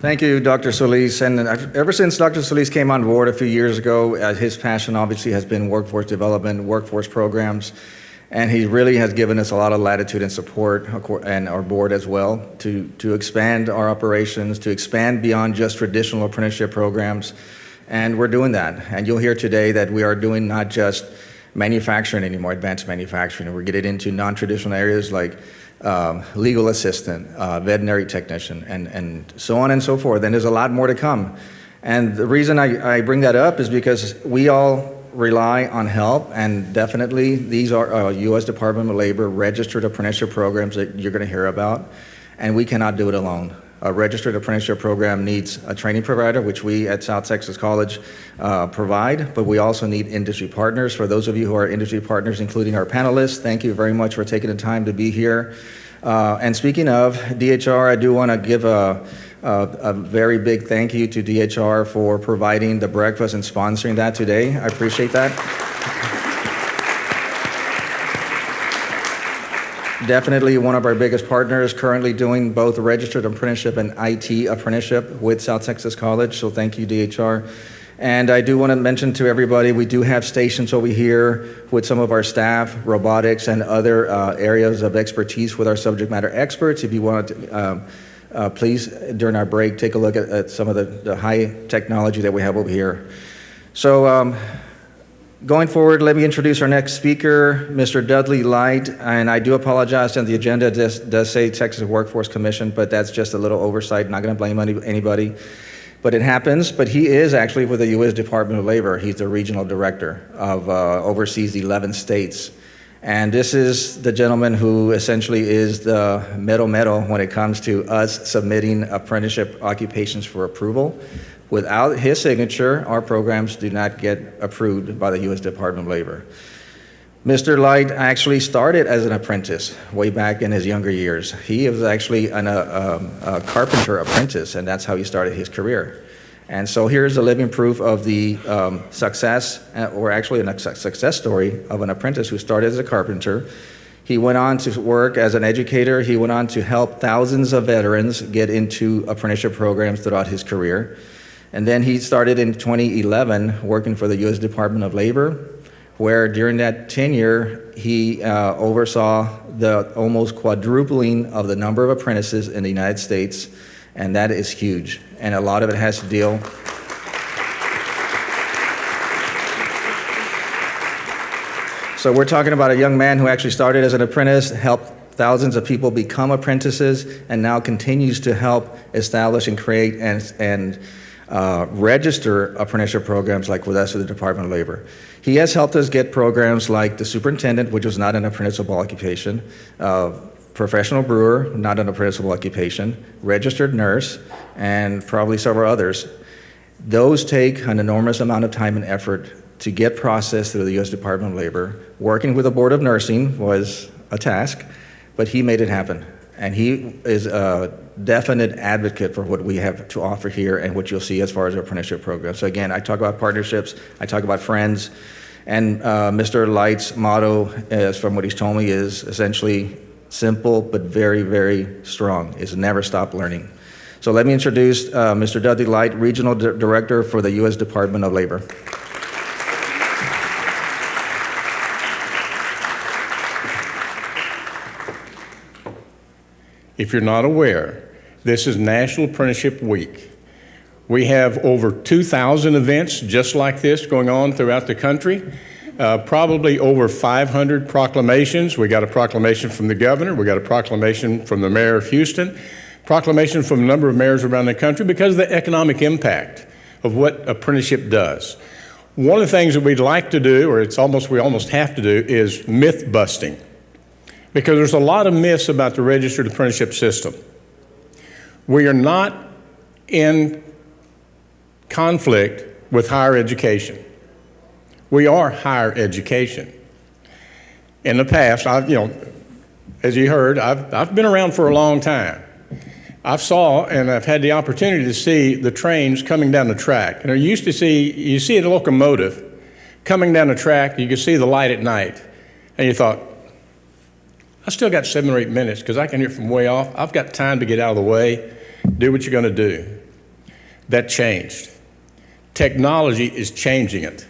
Thank you, Dr. Solis. And ever since Dr. Solis came on board a few years ago, his passion obviously has been workforce development, workforce programs, and he really has given us a lot of latitude and support, and our board as well, to expand our operations, to expand beyond just traditional apprenticeship programs. And we're doing that. And you'll hear today that we are doing not just manufacturing anymore, advanced manufacturing. We're getting into non-traditional areas like legal assistant, veterinary technician, and so on and so forth. And there's a lot more to come. And the reason I bring that up is because we all rely on help, and definitely these are U.S. Department of Labor registered apprenticeship programs that you're going to hear about, and we cannot do it alone. A registered apprenticeship program needs a training provider, which we at South Texas College provide, but we also need industry partners. For those of you who are industry partners, including our panelists, thank you very much for taking the time to be here. And speaking of DHR, I do want to give a very big thank you to DHR for providing the breakfast and sponsoring that today. I appreciate that. Definitely one of our biggest partners, currently doing both registered apprenticeship and IT apprenticeship with South Texas College, so thank you, DHR. And I do want to mention to everybody, we do have stations over here with some of our staff, robotics and other areas of expertise with our subject matter experts. If you want to, please, during our break, take a look at some of the high technology that we have over here. So going forward, let me introduce our next speaker, Mr. Dudley Light. And I do apologize that the agenda does say Texas Workforce Commission, but that's just a little oversight. Not going to blame anybody. But it happens. But he is actually with the U.S. Department of Labor. He's the regional director of oversees 11 states. And this is the gentleman who essentially is the metal when it comes to us submitting apprenticeship occupations for approval. Without his signature, our programs do not get approved by the U.S. Department of Labor. Mr. Light actually started as an apprentice way back in his younger years. He was actually a carpenter apprentice, and that's how he started his career. And so here's the living proof of the success, or actually a success story of an apprentice who started as a carpenter. He went on to work as an educator. He went on to help thousands of veterans get into apprenticeship programs throughout his career. And then he started in 2011 working for the U.S. Department of Labor, where during that tenure, he oversaw the almost quadrupling of the number of apprentices in the United States, and that is huge. And a lot of it has to deal So we're talking about a young man who actually started as an apprentice, helped thousands of people become apprentices, and now continues to help establish and create and register apprenticeship programs like with us at the Department of Labor. He has helped us get programs like the superintendent, which was not an apprenticeable occupation, professional brewer, not an apprenticeable occupation, registered nurse, and probably several others. Those take an enormous amount of time and effort to get processed through the U.S. Department of Labor. Working with the Board of Nursing was a task, but he made it happen. And he is a definite advocate for what we have to offer here and what you'll see as far as our apprenticeship program. So again, I talk about partnerships, I talk about friends, and Mr. Light's motto, as from what he's told me, is essentially simple but very, very strong, is never stop learning. So let me introduce Mr. Dudley Light, Regional Director for the U.S. Department of Labor. If you're not aware, this is National Apprenticeship Week. We have over 2,000 events just like this going on throughout the country, probably over 500 proclamations. We got a proclamation from the governor, we got a proclamation from the mayor of Houston, proclamation from a number of mayors around the country because of the economic impact of what apprenticeship does. One of the things that we'd like to do, or we almost have to do, is myth busting. Because there's a lot of myths about the registered apprenticeship system. We are not in conflict with higher education. We are higher education. In the past, as you heard, I've been around for a long time. I've had the opportunity to see the trains coming down the track. And you see a locomotive coming down the track, you can see the light at night. And you thought, I still got 7 or 8 minutes because I can hear from way off. I've got time to get out of the way, do what you're going to do. That changed. Technology is changing it.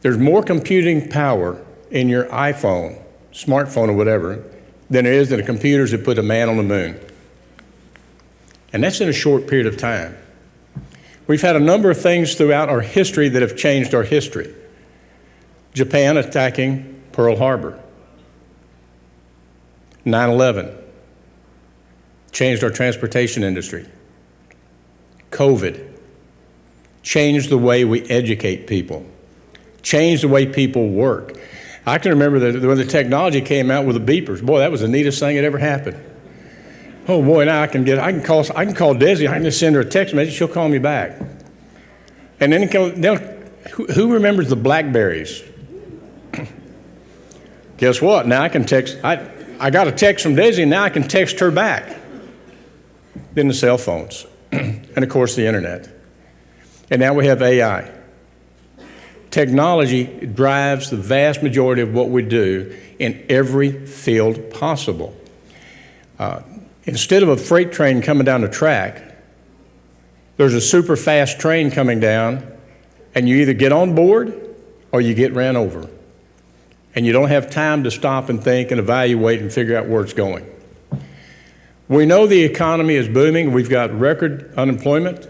There's more computing power in your iPhone, smartphone or whatever, than there is in the computers that put a man on the moon. And that's in a short period of time. We've had a number of things throughout our history that have changed our history. Japan attacking Pearl Harbor. 9/11 changed our transportation industry. COVID changed the way we educate people, changed the way people work. I can remember that when the technology came out with the beepers, boy, that was the neatest thing that ever happened. Oh boy, now I can call Desi, I can just send her a text message, she'll call me back. And then who remembers the Blackberries? Guess what? Now I can text, I got a text from Desi, and now I can text her back. Then the cell phones, and of course the internet. And now we have AI. Technology drives the vast majority of what we do in every field possible. Instead of a freight train coming down the track, there's a super fast train coming down, and you either get on board or you get ran over. And you don't have time to stop and think and evaluate and figure out where it's going. We know the economy is booming. We've got record unemployment.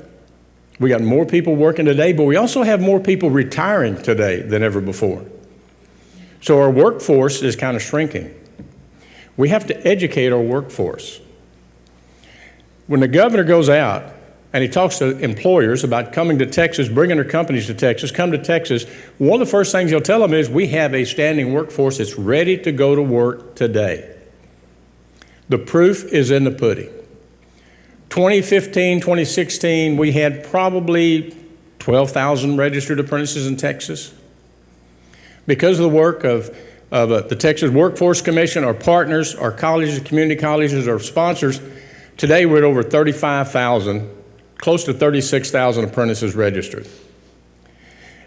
We got more people working today, but we also have more people retiring today than ever before. So our workforce is kind of shrinking. We have to educate our workforce. When the governor goes out and he talks to employers about coming to Texas, bringing their companies to Texas, come to Texas, one of the first things he'll tell them is we have a standing workforce that's ready to go to work today. The proof is in the pudding. 2015, 2016, we had probably 12,000 registered apprentices in Texas. Because of the work of the Texas Workforce Commission, our partners, our colleges, community colleges, our sponsors, today we're at over 35,000, close to 36,000 apprentices registered.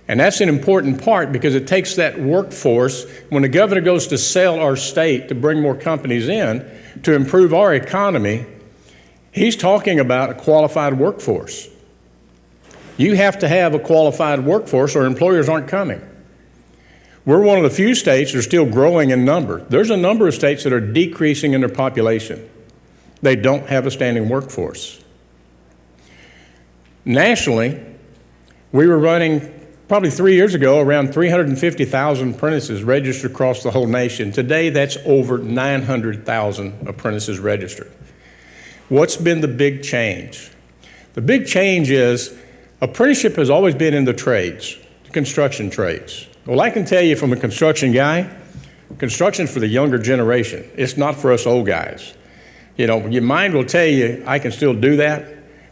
And that's an important part because it takes that workforce, when the governor goes to sell our state to bring more companies in, to improve our economy, he's talking about a qualified workforce. You have to have a qualified workforce or employers aren't coming. We're one of the few states that are still growing in number. There's a number of states that are decreasing in their population. They don't have a standing workforce. Nationally, we were running probably 3 years ago around 350,000 apprentices registered across the whole nation. Today, that's over 900,000 apprentices registered. What's been the big change? The big change is apprenticeship has always been in the trades, the construction trades. Well, I can tell you from a construction guy, construction's for the younger generation. It's not for us old guys. You know, your mind will tell you, I can still do that,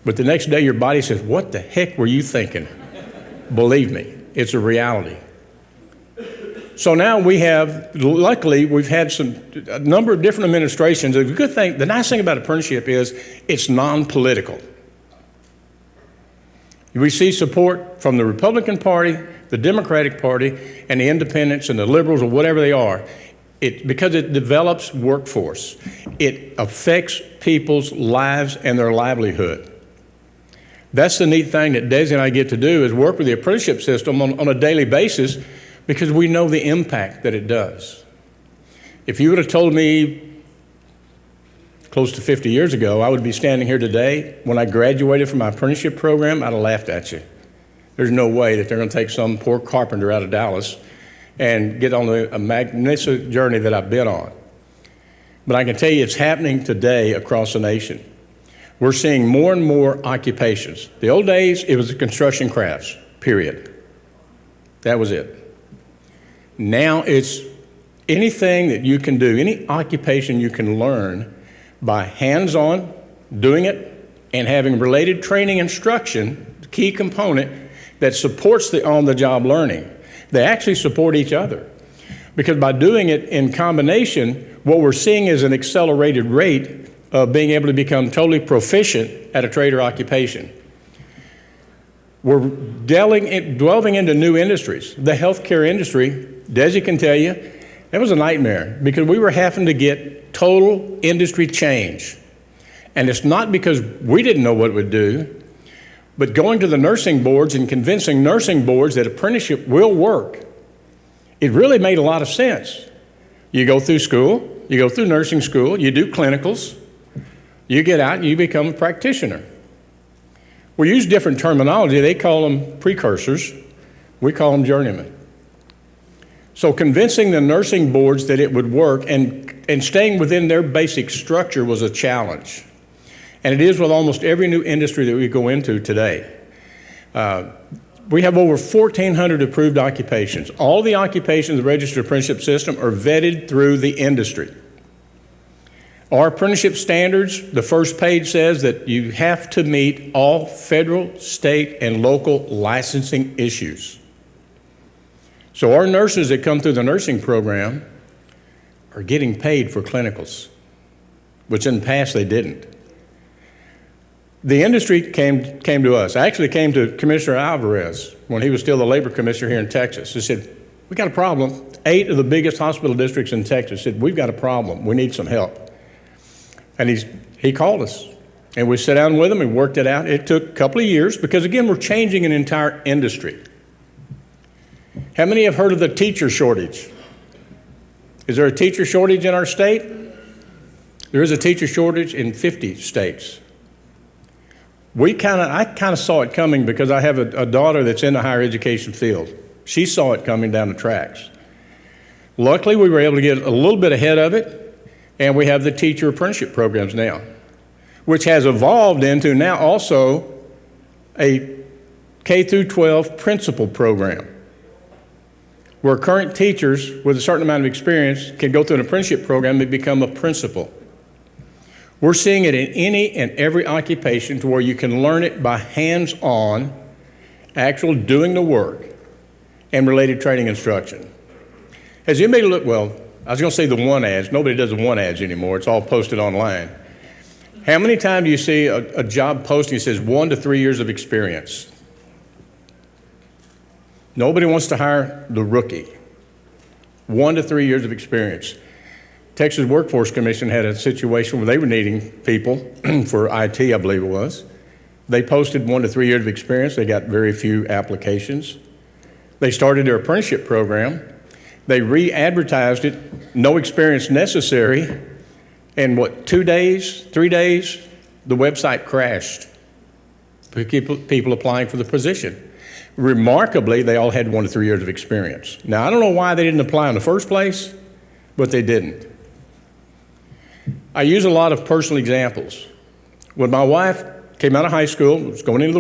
but the next day your body says, what the heck were you thinking? Believe me, it's a reality. So now we have, luckily, we've had a number of different administrations. The good thing, the nice thing about apprenticeship is it's non-political. We see support from the Republican Party, the Democratic Party, and the independents and the liberals or whatever they are. Because it develops workforce. It affects people's lives and their livelihood. That's the neat thing that Desi and I get to do is work with the apprenticeship system on a daily basis because we know the impact that it does. If you would have told me close to 50 years ago I would be standing here today when I graduated from my apprenticeship program, I'd have laughed at you. There's no way that they're going to take some poor carpenter out of Dallas and get on a magnificent journey that I've been on. But I can tell you it's happening today across the nation. We're seeing more and more occupations. The old days, it was the construction crafts, period. That was it. Now it's anything that you can do, any occupation you can learn by hands-on, doing it, and having related training instruction, the key component that supports the on-the-job learning. They actually support each other. Because by doing it in combination, what we're seeing is an accelerated rate of being able to become totally proficient at a trade or occupation. We're delving into new industries. The healthcare industry, Desi can tell you, that was a nightmare because we were having to get total industry change. And it's not because we didn't know what it would do, but going to the nursing boards and convincing nursing boards that apprenticeship will work, it really made a lot of sense. You go through school, you go through nursing school, you do clinicals, you get out and you become a practitioner. We use different terminology. They call them precursors. We call them journeymen. So convincing the nursing boards that it would work and staying within their basic structure was a challenge. And it is with almost every new industry that we go into today. We have over 1,400 approved occupations. All the occupations in the registered apprenticeship system are vetted through the industry. Our apprenticeship standards, the first page says that you have to meet all federal, state, and local licensing issues. So our nurses that come through the nursing program are getting paid for clinicals, which in the past they didn't. The industry came to us. I actually came to Commissioner Alvarez when he was still the labor commissioner here in Texas. He said, we got a problem. 8 of the biggest hospital districts in Texas said, we've got a problem. We need some help. And he called us. And we sat down with him and worked it out. It took a couple of years because, again, we're changing an entire industry. How many have heard of the teacher shortage? Is there a teacher shortage in our state? There is a teacher shortage in 50 states. I kind of saw it coming because I have a daughter that's in the higher education field. She saw it coming down the tracks. Luckily, we were able to get a little bit ahead of it, and we have the teacher apprenticeship programs now, which has evolved into now also a K through 12 principal program, where current teachers with a certain amount of experience can go through an apprenticeship program and become a principal. We're seeing it in any and every occupation to where you can learn it by hands-on, actual doing the work, and related training instruction. Has anybody looked, well, I was going to say the one ads. Nobody does the one ads anymore. It's all posted online. How many times do you see a job posting that says 1 to 3 years of experience? Nobody wants to hire the rookie. 1 to 3 years of experience. Texas Workforce Commission had a situation where they were needing people for IT, I believe it was. They posted 1 to 3 years of experience. They got very few applications. They started their apprenticeship program. They re-advertised it, no experience necessary. And 2 days, 3 days, the website crashed. People applying for the position. Remarkably, they all had 1 to 3 years of experience. Now, I don't know why they didn't apply in the first place, but they didn't. I use a lot of personal examples. When my wife came out of high school, was going into the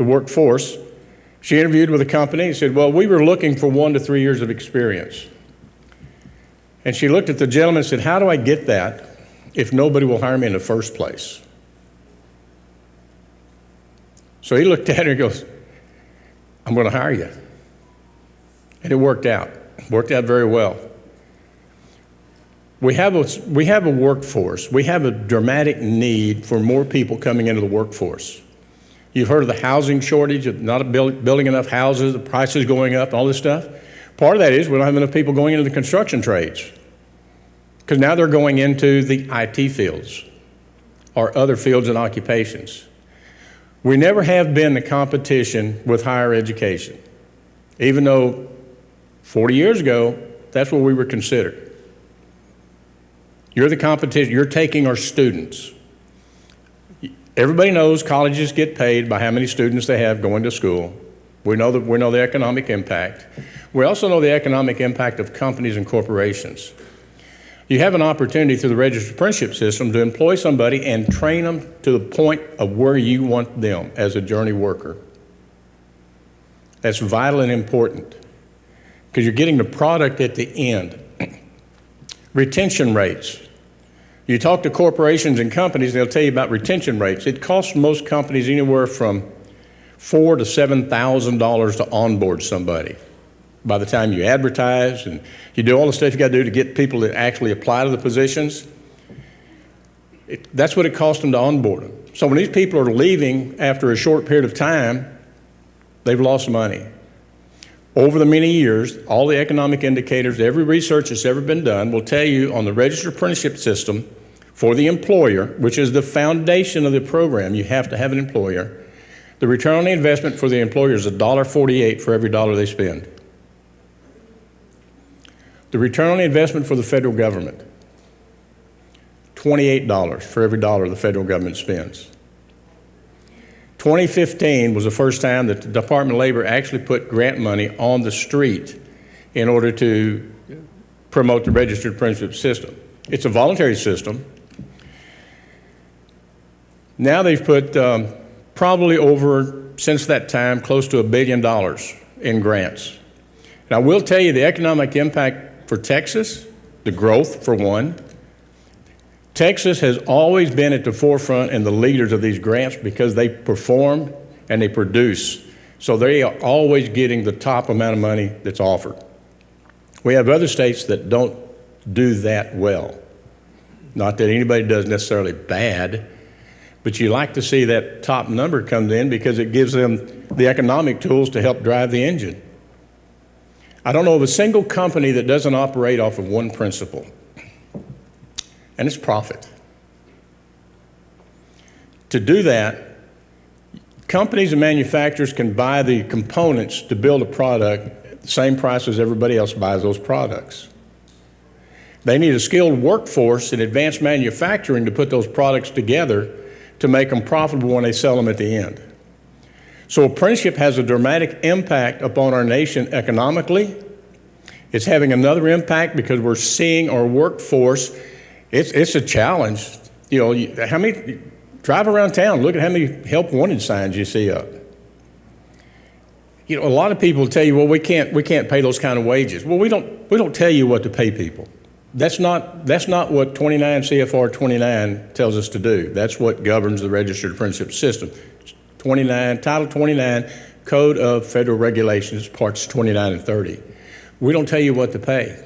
workforce, she interviewed with a company and said, well, we were looking for 1 to 3 years of experience. And she looked at the gentleman and said, how do I get that if nobody will hire me in the first place? So he looked at her and goes, I'm going to hire you. And it worked out very well. We have a workforce. We have a dramatic need for more people coming into the workforce. You've heard of the housing shortage, of not building enough houses, the prices going up, all this stuff. Part of that is we don't have enough people going into the construction trades because now they're going into the IT fields or other fields and occupations. We never have been the competition with higher education, even though 40 years ago, that's what we were considered. You're the competition. You're taking our students. Everybody knows colleges get paid by how many students they have going to school. We know the economic impact. We also know the economic impact of companies and corporations. You have an opportunity through the registered apprenticeship system to employ somebody and train them to the point of where you want them as a journey worker. That's vital and important because you're getting the product at the end. Retention rates. You talk to corporations and companies, they'll tell you about retention rates. It costs most companies anywhere from $4,000 to $7,000 to onboard somebody. By the time you advertise and you do all the stuff you got to do to get people to actually apply to the positions, that's what it costs them to onboard them. So when these people are leaving after a short period of time, they've lost money. Over the many years, all the economic indicators, every research that's ever been done will tell you on the registered apprenticeship system, For the employer, which is the foundation of the program, you have to have an employer. The return on the investment for the employer is $1.48 for every dollar they spend. The return on the investment for the federal government, $28 for every dollar the federal government spends. 2015 was the first time that the Department of Labor actually put grant money on the street in order to promote the registered apprenticeship system. It's a voluntary system. Now they've put probably over, since that time, close to $1 billion in grants. And I will tell you the economic impact for Texas, the growth for one. Texas has always been at the forefront and the leaders of these grants because they perform and they produce. So they are always getting the top amount of money that's offered. We have other states that don't do that well. Not that anybody does necessarily bad, but you like to see that top number comes in because it gives them the economic tools to help drive the engine. I don't know of a single company that doesn't operate off of one principle, and it's profit. To do that, companies and manufacturers can buy the components to build a product at the same price as everybody else buys those products. They need a skilled workforce in advanced manufacturing to put those products together to make them profitable when they sell them at the end. So apprenticeship has a dramatic impact upon our nation economically. It's having another impact because we're seeing our workforce. It's a challenge. You know, how many, drive around town, look at how many help wanted signs you see up. You know, a lot of people tell you, well, we can't pay those kind of wages. Well, we don't tell you what to pay people. That's not what 29 CFR 29 tells us to do. That's what governs the registered apprenticeship system. 29, Title 29, Code of Federal Regulations, Parts 29 and 30. We don't tell you what to pay.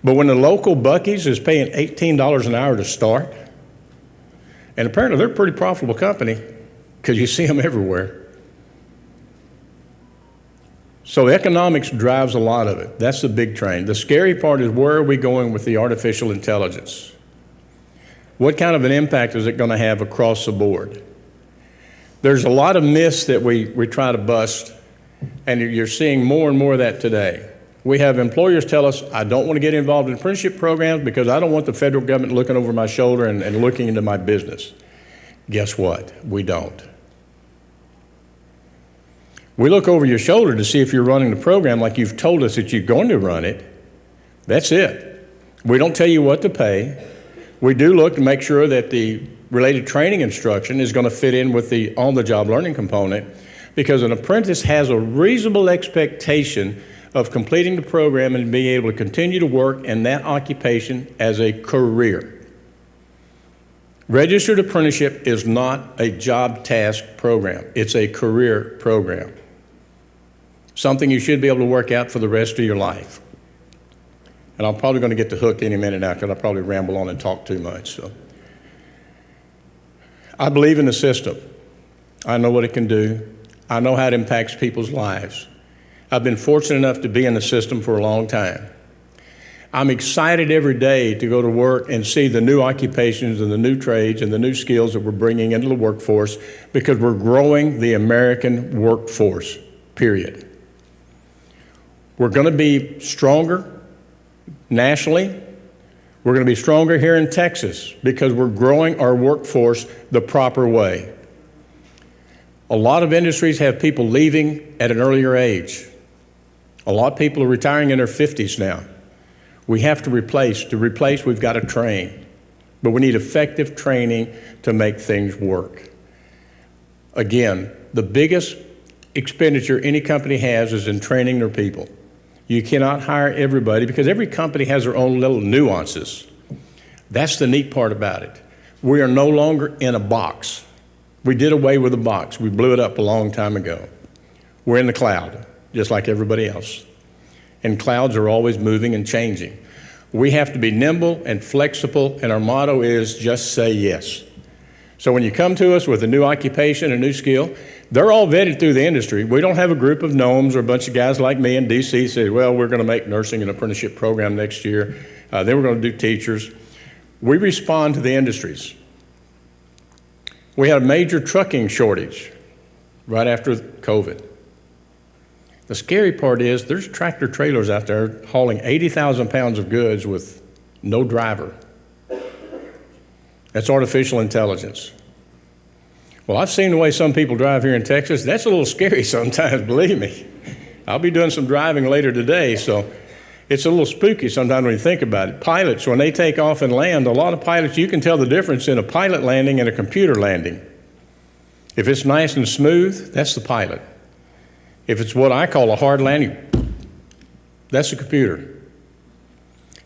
But when the local Buc-ee's is paying $18 an hour to start, and apparently they're a pretty profitable company because you see them everywhere. So economics drives a lot of it. That's the big train. The scary part is where are we going with the artificial intelligence? What kind of an impact is it going to have across the board? There's a lot of myths that we try to bust, and you're seeing more and more of that today. We have employers tell us, I don't want to get involved in apprenticeship programs because I don't want the federal government looking over my shoulder and looking into my business. Guess what? We don't. We look over your shoulder to see if you're running the program like you've told us that you're going to run it. That's it. We don't tell you what to pay. We do look to make sure that the related training instruction is going to fit in with the on-the-job learning component because an apprentice has a reasonable expectation of completing the program and being able to continue to work in that occupation as a career. Registered apprenticeship is not a job task program. It's a career program. Something you should be able to work out for the rest of your life. And I'm probably going to get the hook any minute now because I probably ramble on and talk too much. So, I believe in the system. I know what it can do. I know how it impacts people's lives. I've been fortunate enough to be in the system for a long time. I'm excited every day to go to work and see the new occupations and the new trades and the new skills that we're bringing into the workforce because we're growing the American workforce, period. We're going to be stronger nationally. We're going to be stronger here in Texas because we're growing our workforce the proper way. A lot of industries have people leaving at an earlier age. A lot of people are retiring in their 50s now. We have to replace. To replace, we've got to train. But we need effective training to make things work. Again, the biggest expenditure any company has is in training their people. You cannot hire everybody because every company has their own little nuances. That's the neat part about it. We are no longer in a box. We did away with the box. We blew it up a long time ago. We're in the cloud, just like everybody else. And clouds are always moving and changing. We have to be nimble and flexible, and our motto is just say yes. So when you come to us with a new occupation, a new skill, they're all vetted through the industry. We don't have a group of gnomes or a bunch of guys like me in D.C. say, well, we're going to make nursing an apprenticeship program next year. Then we're going to do teachers. We respond to the industries. We had a major trucking shortage right after COVID. The scary part is there's tractor trailers out there hauling 80,000 pounds of goods with no driver. That's artificial intelligence. Well, I've seen the way some people drive here in Texas. That's a little scary sometimes, believe me. I'll be doing some driving later today, so it's a little spooky sometimes when you think about it. Pilots, when they take off and land, a lot of pilots, you can tell the difference in a pilot landing and a computer landing. If it's nice and smooth, that's the pilot. If it's what I call a hard landing, that's the computer.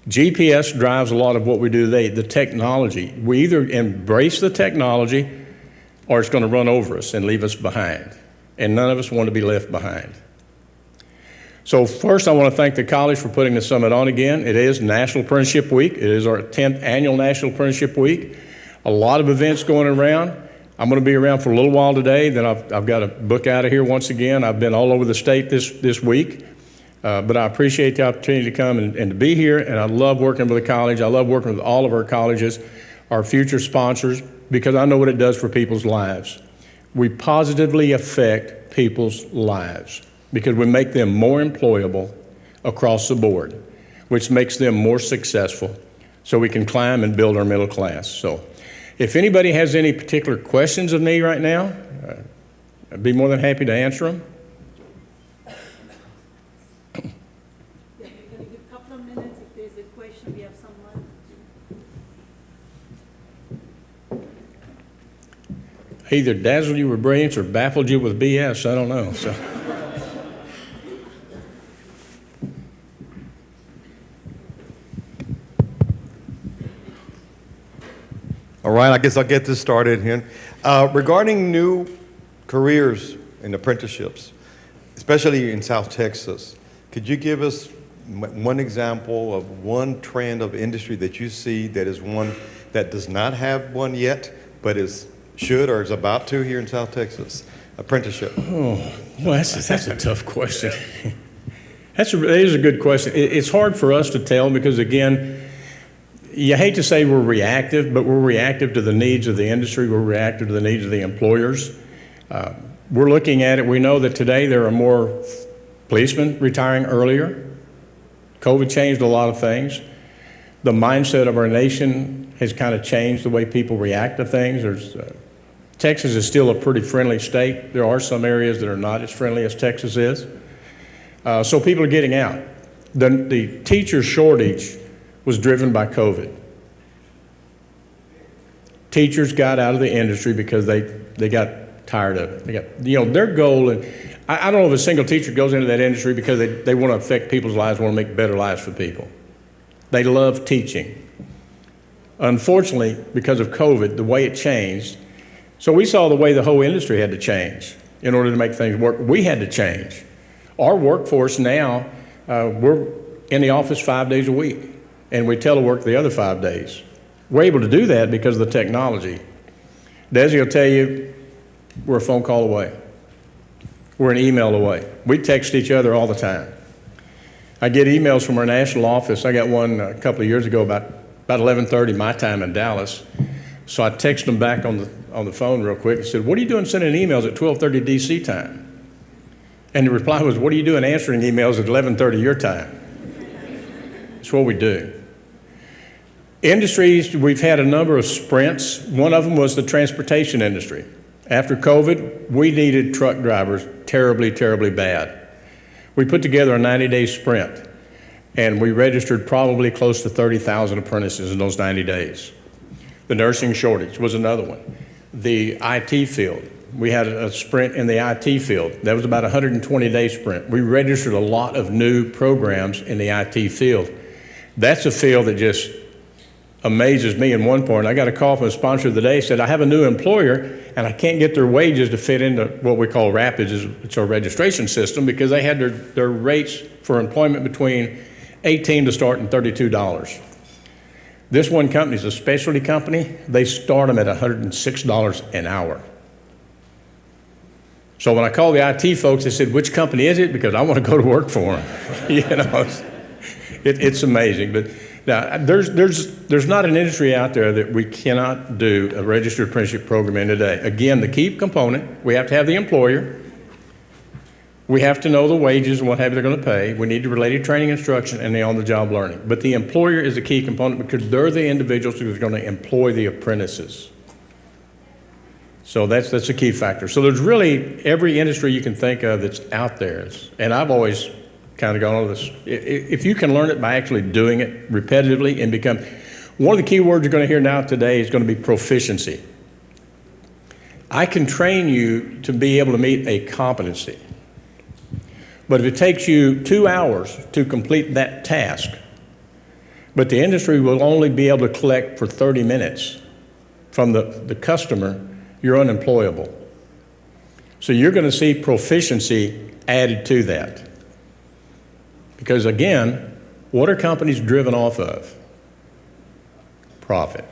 GPS drives a lot of what we do today, the technology. We either embrace the technology or it's going to run over us and leave us behind. And none of us want to be left behind. So first, I want to thank the college for putting the summit on again. It is National Apprenticeship Week. It is our 10th annual National Apprenticeship Week. A lot of events going around. I'm going to be around for a little while today. Then I've got to book out of here once again. I've been all over the state this week. But I appreciate the opportunity to come and to be here. And I love working with the college. I love working with all of our colleges, our future sponsors, because I know what it does for people's lives. We positively affect people's lives because we make them more employable across the board, which makes them more successful so we can climb and build our middle class. So if anybody has any particular questions of me right now, I'd be more than happy to answer them. Yeah, we're going to give a couple of minutes. If there's a question, we have someone. Either dazzled you with brilliance or baffled you with BS, I don't know. So. All right, I guess I'll get this started here. Regarding new careers in apprenticeships, especially in South Texas, could you give us one example of one trend of industry that you see that is one that does not have one yet, but should or is about to here in South Texas? Apprenticeship. Oh, well, that's a tough question. That is a good question. It's hard for us to tell because, again, you hate to say we're reactive, but we're reactive to the needs of the industry. We're reactive to the needs of the employers. We're looking at it. We know that today there are more policemen retiring earlier. COVID changed a lot of things. The mindset of our nation has kind of changed the way people react to things. Texas is still a pretty friendly state. There are some areas that are not as friendly as Texas is. So people are getting out. The teacher shortage was driven by COVID. Teachers got out of the industry because they got tired of it. They got, their goal, and I don't know if a single teacher goes into that industry because they want to affect people's lives, want to make better lives for people. They love teaching. Unfortunately, because of COVID, the way it changed, so we saw the way the whole industry had to change in order to make things work. We had to change. Our workforce now, we're in the office 5 days a week, and we telework the other 5 days. We're able to do that because of the technology. Desi will tell you, we're a phone call away. We're an email away. We text each other all the time. I get emails from our national office. I got one a couple of years ago about 11:30 my time in Dallas. So I texted them back on the phone real quick and said, "What are you doing sending emails at 12:30 DC time?" And the reply was, "What are you doing answering emails at 11:30 your time?" It's what we do. Industries, we've had a number of sprints. One of them was the transportation industry. After COVID, we needed truck drivers terribly, terribly bad. We put together a 90-day sprint, and we registered probably close to 30,000 apprentices in those 90 days. The nursing shortage was another one. The IT field, we had a sprint in the IT field. That was about a 120-day sprint. We registered a lot of new programs in the IT field. That's a field that just amazes me in one point. I got a call from a sponsor of the day, said, "I have a new employer and I can't get their wages to fit into what we call RAPIDS, it's our registration system, because they had their rates for employment between $18 to start and $32. This one company is a specialty company. They start them at $106 an hour. So when I called the IT folks, they said, "Which company is it? Because I want to go to work for them." It's amazing. But Now, there's not an industry out there that we cannot do a registered apprenticeship program in today. Again, the key component, we have to have the employer. We have to know the wages and what have you they're going to pay. We need the related training instruction and the on-the-job learning. But the employer is a key component because they're the individuals who are going to employ the apprentices. So that's a key factor. So there's really every industry you can think of that's out there. And I've always kind of gone over this. If you can learn it by actually doing it repetitively and become, one of the key words you're going to hear now today is going to be proficiency. I can train you to be able to meet a competency. But if it takes you 2 hours to complete that task, but the industry will only be able to collect for 30 minutes from the customer, you're unemployable. So you're going to see proficiency added to that. Because again, what are companies driven off of? Profit.